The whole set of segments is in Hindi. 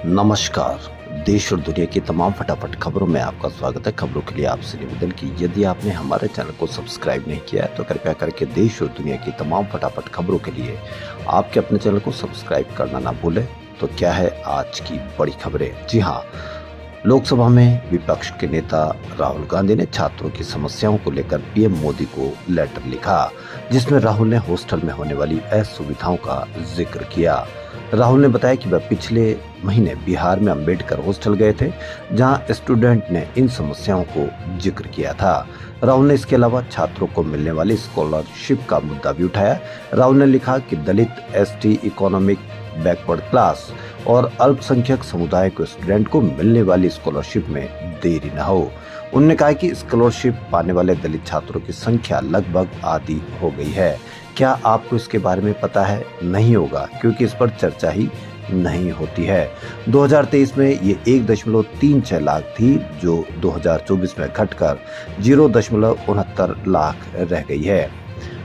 नमस्कार। देश और दुनिया की तमाम फटाफट खबरों में आपका स्वागत है। खबरों के लिए आपसे निवेदन की यदि आपने हमारे चैनल को सब्सक्राइब नहीं किया है तो कृपया करके देश और दुनिया की तमाम फटाफट खबरों के लिए आपके अपने चैनल को सब्सक्राइब करना ना भूलें। तो क्या है आज की बड़ी खबरें? जी हाँ, लोकसभा में विपक्ष के नेता राहुल गांधी ने छात्रों की समस्याओं को लेकर पीएम मोदी को लेटर लिखा, जिसमें राहुल ने हॉस्टल में होने वाली असुविधाओं का जिक्र किया। राहुल ने बताया कि वह पिछले महीने बिहार में अंबेडकर हॉस्टल गए थे, जहां स्टूडेंट ने इन समस्याओं को जिक्र किया था। राहुल ने इसके अलावा छात्रों को मिलने वाली स्कॉलरशिप का मुद्दा भी उठाया। राहुल ने लिखा कि दलित, एसटी, इकोनॉमिक बैकवर्ड क्लास और अल्पसंख्यक समुदाय के स्टूडेंट को मिलने वाली स्कॉलरशिप में देरी न हो। उन्होंने कहा कि स्कॉलरशिप पाने वाले दलित छात्रों की संख्या लगभग आधी हो गई है। क्या आपको इसके बारे में पता है? नहीं होगा, क्योंकि इस पर चर्चा ही नहीं होती है। 2023 में ये 1.36 लाख थी, जो 2024 में घटकर 0.69 लाख रह गई है।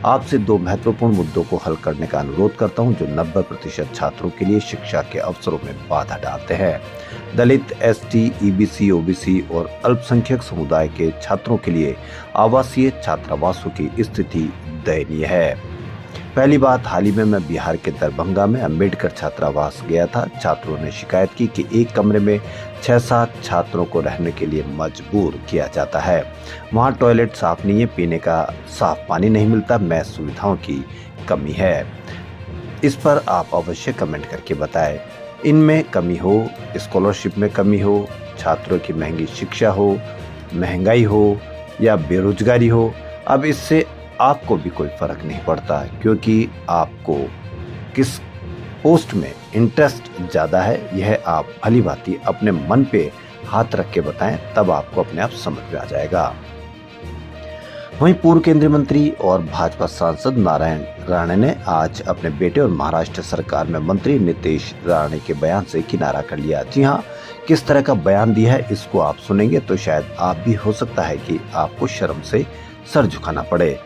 आपसे दो महत्वपूर्ण मुद्दों को हल करने का अनुरोध करता हूं, जो 90% छात्रों के लिए शिक्षा के अवसरों में बाधा डालते हैं। दलित, एसटी, ईबीसी, ओबीसी और अल्पसंख्यक समुदाय के छात्रों के लिए आवासीय छात्रावासों की स्थिति दयनीय है। पहली बात, हाल ही में मैं बिहार के दरभंगा में अंबेडकर छात्रावास गया था। छात्रों ने शिकायत की कि एक कमरे में 6-7 छात्रों को रहने के लिए मजबूर किया जाता है। वहाँ टॉयलेट साफ नहीं है, पीने का साफ पानी नहीं मिलता, मैस सुविधाओं की कमी है। इस पर आप अवश्य कमेंट करके बताएं। इनमें कमी हो, स्कॉलरशिप में कमी हो, छात्रों की महंगी शिक्षा हो, महंगाई हो या बेरोजगारी हो, अब इससे आपको भी कोई फर्क नहीं पड़ता, क्योंकि आपको किस पोस्ट में इंटरेस्ट ज़्यादा है यह आप भली भांति अपने मन पे हाथ रख के बताएं, तब आपको अपने आप समझ में आ जाएगा। वहीं पूर्व केंद्रीय मंत्री और भाजपा सांसद नारायण राणे ने आज अपने बेटे और महाराष्ट्र सरकार में मंत्री नीतीश राणे के बयान से किनारा कर लिया। जी हाँ, किस तरह का बयान दिया है इसको आप सुनेंगे तो शायद आप भी, हो सकता है कि आपको शर्म से सर झुकाना पड़े।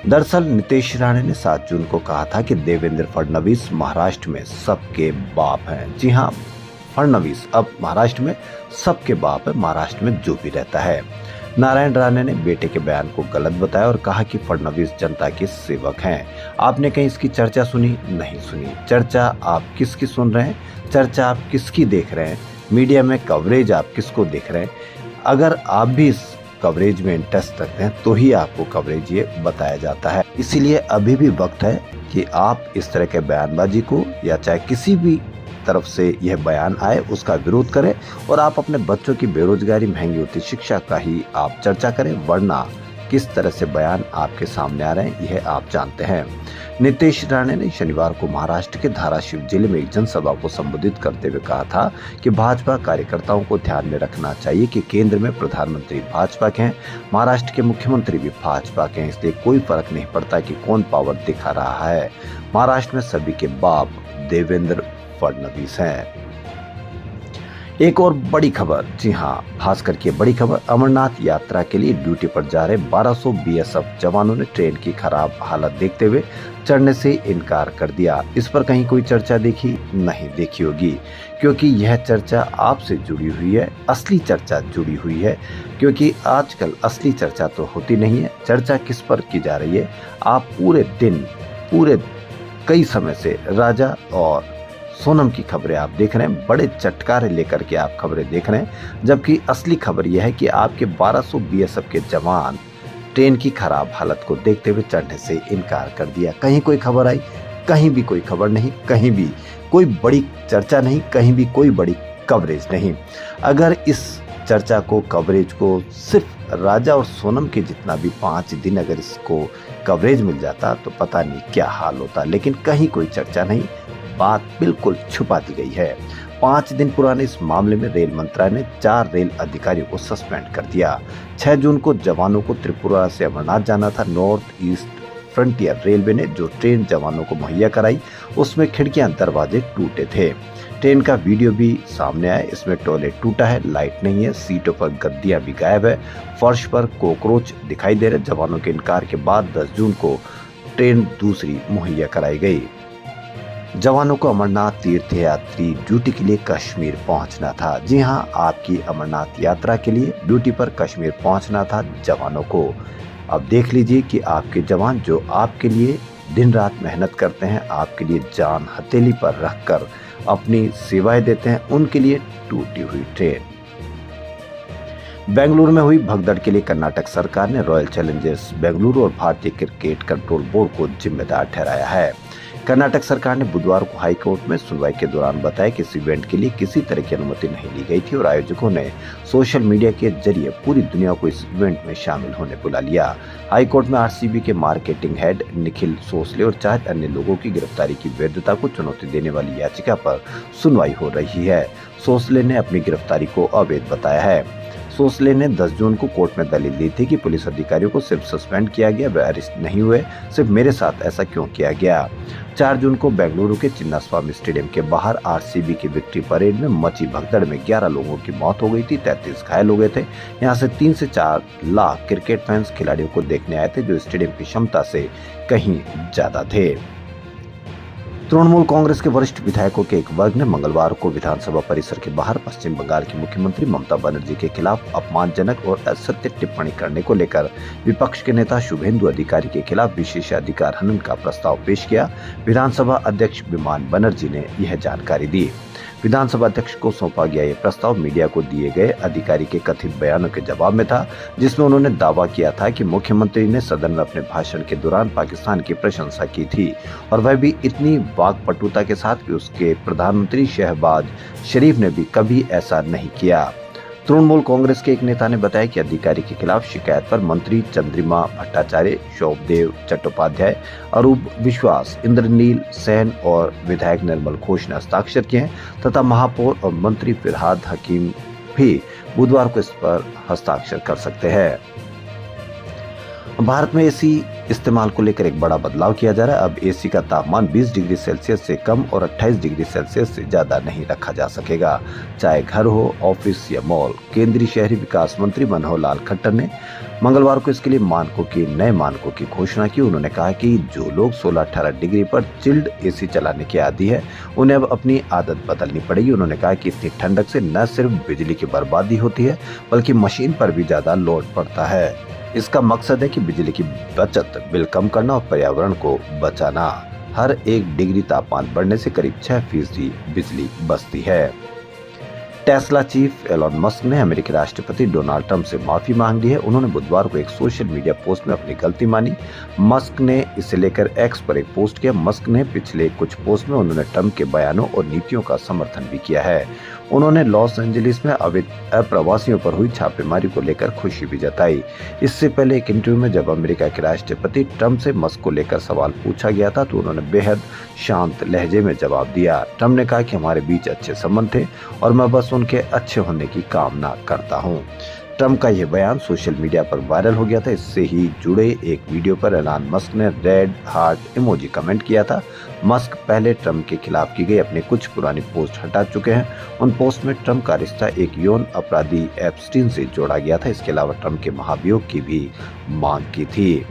दरअसल नीतीश राणे ने 7 जून को कहा था कि देवेंद्र फडणवीस महाराष्ट्र में सबके बाप हैं। जी हाँ, फडणवीस अब महाराष्ट्र में सबके बाप है, महाराष्ट्र में जो भी रहता है। नारायण राणे ने बेटे के बयान को गलत बताया और कहा कि फडणवीस जनता के सेवक हैं। आपने कहीं इसकी चर्चा सुनी? नहीं सुनी। चर्चा आप किसकी सुन रहे हैं? चर्चा आप किसकी देख रहे हैं? मीडिया में कवरेज आप किसको देख रहे हैं? अगर आप भी इस कवरेज में इंटरेस्ट रखते हैं तो ही आपको कवरेज ये बताया जाता है। इसीलिए अभी भी वक्त है कि आप इस तरह के बयानबाजी को, या चाहे किसी भी तरफ से यह बयान आए, उसका विरोध करें और आप अपने बच्चों की बेरोजगारी, महंगी होती शिक्षा का ही आप चर्चा करें। वरना किस तरह से बयान आपके सामने आ रहे हैं यह आप जानते हैं। नीतीश राणे ने शनिवार को महाराष्ट्र के धाराशिव जिले में एक जनसभा को संबोधित करते हुए कहा था कि भाजपा कार्यकर्ताओं को ध्यान में रखना चाहिए कि केंद्र में प्रधानमंत्री भाजपा के हैं, महाराष्ट्र के मुख्यमंत्री भी भाजपा के हैं, इसलिए कोई फर्क नहीं पड़ता कि कौन पावर दिखा रहा है। महाराष्ट्र में सभी के बाप देवेंद्र फडणवीस हैं। एक और बड़ी खबर, जी हाँ, खास करके बड़ी खबर, अमरनाथ यात्रा के लिए ड्यूटी पर जा रहे 1200 बीएसएफ जवानों ने ट्रेन की खराब हालत देखते हुए चढ़ने से इनकार कर दिया। इस पर कहीं कोई चर्चा देखी? नहीं देखी होगी, क्योंकि यह चर्चा आपसे जुड़ी हुई है, असली चर्चा जुड़ी हुई है। क्योंकि आजकल असली चर्चा तो होती नहीं है। चर्चा किस पर की जा रही है? आप पूरे कई समय से राजा और सोनम की खबरें आप देख रहे हैं, बड़े चटकारे लेकर के आप खबरें देख रहे हैं, जबकि असली खबर यह है कि आपके 1200 बीएसएफ के जवान ट्रेन की खराब हालत को देखते हुए चढ़ने से इनकार कर दिया। कहीं कोई खबर आई? कहीं भी कोई खबर नहीं, कहीं भी कोई बड़ी चर्चा नहीं, कहीं भी कोई बड़ी कवरेज नहीं। अगर इस चर्चा को, कवरेज को सिर्फ राजा और सोनम के जितना भी 5 दिन अगर इसको कवरेज मिल जाता तो पता नहीं क्या हाल होता, लेकिन कहीं कोई चर्चा नहीं, बात बिल्कुल छुपा दी गई है। 5 दिन पुराने इस मामले में रेल मंत्रालय ने 4 रेल अधिकारियों को सस्पेंड कर दिया। 6 जून को जवानों को त्रिपुरा से अमरनाथ जाना था। नॉर्थ ईस्ट फ्रंटियर रेलवे ने जो ट्रेन जवानों को मुहैया कराई, उसमें खिड़कियां, दरवाजे टूटे थे। ट्रेन का वीडियो भी सामने आया, इसमें टॉयलेट टूटा है, लाइट नहीं है, सीटों पर गद्दियां भी गायब है, फर्श पर कॉकरोच दिखाई दे रहे। जवानों के इनकार के बाद 10 जून को ट्रेन दूसरी मुहैया कराई गई। जवानों को अमरनाथ तीर्थ यात्री ड्यूटी के लिए कश्मीर पहुंचना था। जी हां, आपकी अमरनाथ यात्रा के लिए ड्यूटी पर कश्मीर पहुंचना था जवानों को। अब देख लीजिए कि आपके जवान जो आपके लिए दिन रात मेहनत करते हैं, आपके लिए जान हथेली पर रखकर अपनी सेवाएं देते हैं, उनके लिए टूटी हुई ट्रेन। बेंगलुरु में हुई भगदड़ के लिए कर्नाटक सरकार ने रॉयल चैलेंजर्स बेंगलुरु और भारतीय क्रिकेट कंट्रोल बोर्ड को जिम्मेदार ठहराया है। कर्नाटक सरकार ने बुधवार को हाई कोर्ट में सुनवाई के दौरान बताया कि इस इवेंट के लिए किसी तरह की अनुमति नहीं ली गई थी और आयोजकों ने सोशल मीडिया के जरिए पूरी दुनिया को इस इवेंट में शामिल होने बुला लिया। हाई कोर्ट में आरसीबी के मार्केटिंग हेड निखिल सोसले और 4 अन्य लोगों की गिरफ्तारी की वैधता को चुनौती देने वाली याचिका पर सुनवाई हो रही है। सोसले ने अपनी गिरफ्तारी को अवैध बताया है। सोसले ने 10 जून को कोर्ट में दलील दी थी कि पुलिस अधिकारियों को सिर्फ सस्पेंड किया गया, वे अरेस्ट नहीं हुए, सिर्फ मेरे साथ ऐसा क्यों किया गया। 4 जून को बेंगलुरु के चिन्नास्वामी स्टेडियम के बाहर आरसीबी की विक्ट्री परेड में मची भगदड़ में 11 लोगों की मौत हो गई थी, 33 घायल हो गए थे। यहाँ से 3 से 4 लाख क्रिकेट फैंस खिलाड़ियों को देखने आए थे, जो स्टेडियम की क्षमता से कहीं ज्यादा थे। तृणमूल कांग्रेस के वरिष्ठ विधायकों के एक वर्ग ने मंगलवार को विधानसभा परिसर के बाहर पश्चिम बंगाल की मुख्यमंत्री ममता बनर्जी के खिलाफ अपमानजनक और असत्य टिप्पणी करने को लेकर विपक्ष के नेता शुभेंदु अधिकारी के खिलाफ विशेषाधिकार हनन का प्रस्ताव पेश किया। विधानसभा अध्यक्ष विमान बनर्जी ने यह जानकारी दी। विधानसभा अध्यक्ष को सौंपा गया ये प्रस्ताव मीडिया को दिए गए अधिकारी के कथित बयानों के जवाब में था, जिसमें उन्होंने दावा किया था कि मुख्यमंत्री ने सदन में अपने भाषण के दौरान पाकिस्तान की प्रशंसा की थी और वह भी इतनी वाकपटुता के साथ कि उसके प्रधानमंत्री शहबाज शरीफ ने भी कभी ऐसा नहीं किया। तृणमूल कांग्रेस के एक नेता ने बताया कि अधिकारी के खिलाफ शिकायत पर मंत्री चंद्रिमा भट्टाचार्य, शोभदेव चट्टोपाध्याय, अरूप विश्वास, इंद्रनील सेन और विधायक निर्मल घोष ने हस्ताक्षर किए हैं तथा महापौर और मंत्री फिरहाद हकीम भी बुधवार को इस पर हस्ताक्षर कर सकते हैं। भारत में एसी इस्तेमाल को लेकर एक बड़ा बदलाव किया जा रहा है। अब एसी का तापमान 20 डिग्री सेल्सियस से कम और 28 डिग्री सेल्सियस से ज्यादा नहीं रखा जा सकेगा, चाहे घर हो, ऑफिस या मॉल। केंद्रीय शहरी विकास मंत्री मनोहर लाल खट्टर ने मंगलवार को इसके लिए नए मानकों की घोषणा की। उन्होंने कहा कि जो लोग 16-18 डिग्री पर चिल्ड एसी चलाने के आदी है, उन्हें अब अपनी आदत बदलनी पड़ेगी। उन्होंने कहा कि इतनी ठंडक से न सिर्फ बिजली की बर्बादी होती है, बल्कि मशीन पर भी ज्यादा लोड पड़ता है। इसका मकसद है कि बिजली की बचत, बिल कम करना और पर्यावरण को बचाना। हर 1 डिग्री तापमान बढ़ने से करीब 6% बिजली बचती है। टेस्ला चीफ एलॉन मस्क ने अमेरिकी राष्ट्रपति डोनाल्ड ट्रंप से माफी मांग ली है। उन्होंने बुधवार को एक सोशल मीडिया पोस्ट में अपनी गलती मानी। मस्क ने इसे लेकर एक्स पर एक पोस्ट किया। मस्क ने पिछले कुछ पोस्ट में उन्होंने ट्रंप के बयानों और नीतियों का समर्थन भी किया है। उन्होंने लॉस एंजलिस में अवैध अप्रवासियों पर हुई छापेमारी को लेकर खुशी भी जताई। इससे पहले एक इंटरव्यू में जब अमेरिका के राष्ट्रपति ट्रंप से मस्क को लेकर सवाल पूछा गया था, तो उन्होंने बेहद शांत लहजे में जवाब दिया। ट्रंप ने कहा कि हमारे बीच अच्छे संबंध थे और मैं बस उनके अच्छे होने की कामना करता हूं। ट्रंप का यह बयान सोशल मीडिया पर वायरल हो गया था। इससे ही जुड़े एक वीडियो पर एलॉन मस्क ने रेड हार्ट इमोजी कमेंट किया था। मस्क पहले ट्रंप के खिलाफ की गई अपनी कुछ पुरानी पोस्ट हटा चुके हैं। उन पोस्ट में ट्रंप का रिश्ता एक यौन अपराधी एप्स्टीन से जोड़ा गया था। इसके अलावा ट्रंप के महाभियोग की भी मांग की थी।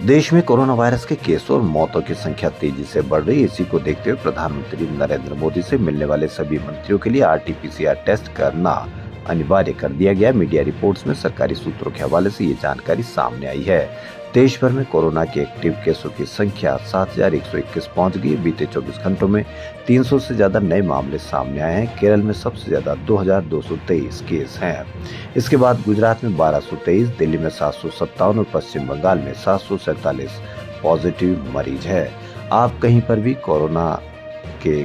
देश में कोरोना वायरस के केसों और मौतों की संख्या तेजी से बढ़ रही है। इसी को देखते हुए प्रधानमंत्री नरेंद्र मोदी से मिलने वाले सभी मंत्रियों के लिए RT-PCR टेस्ट करना अनिवार्य कर दिया गया। मीडिया रिपोर्ट्स में सरकारी सूत्रों के हवाले से ये जानकारी सामने आई है। देश भर में कोरोना के एक्टिव केसों की संख्या 7,121 पहुंच गई। बीते 24 घंटों में 300 से ज्यादा नए मामले सामने आए हैं। केरल में सबसे ज्यादा 2,223 केस हैं। इसके बाद गुजरात में 1,223, दिल्ली में 757 और पश्चिम बंगाल में 747 पॉजिटिव मरीज है। आप कहीं पर भी कोरोना के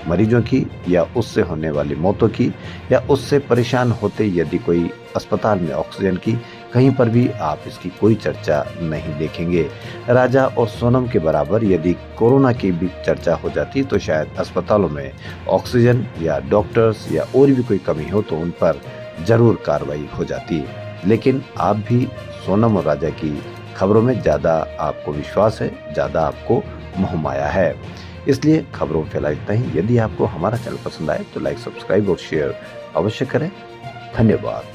मरीजों की या उससे होने वाली मौतों की या उससे परेशान होते यदि कोई अस्पताल में ऑक्सीजन की, कहीं पर भी आप इसकी कोई चर्चा नहीं देखेंगे। राजा और सोनम के बराबर यदि कोरोना की भी चर्चा हो जाती तो शायद अस्पतालों में ऑक्सीजन या डॉक्टर्स या और भी कोई कमी हो तो उन पर जरूर कार्रवाई हो जाती। लेकिन आप भी सोनम और राजा की खबरों में ज़्यादा आपको विश्वास है, ज़्यादा आपको मोह माया है। इसलिए खबरों में फैला इतना ही। यदि आपको हमारा चैनल पसंद आए तो लाइक, सब्सक्राइब और शेयर अवश्य करें। धन्यवाद।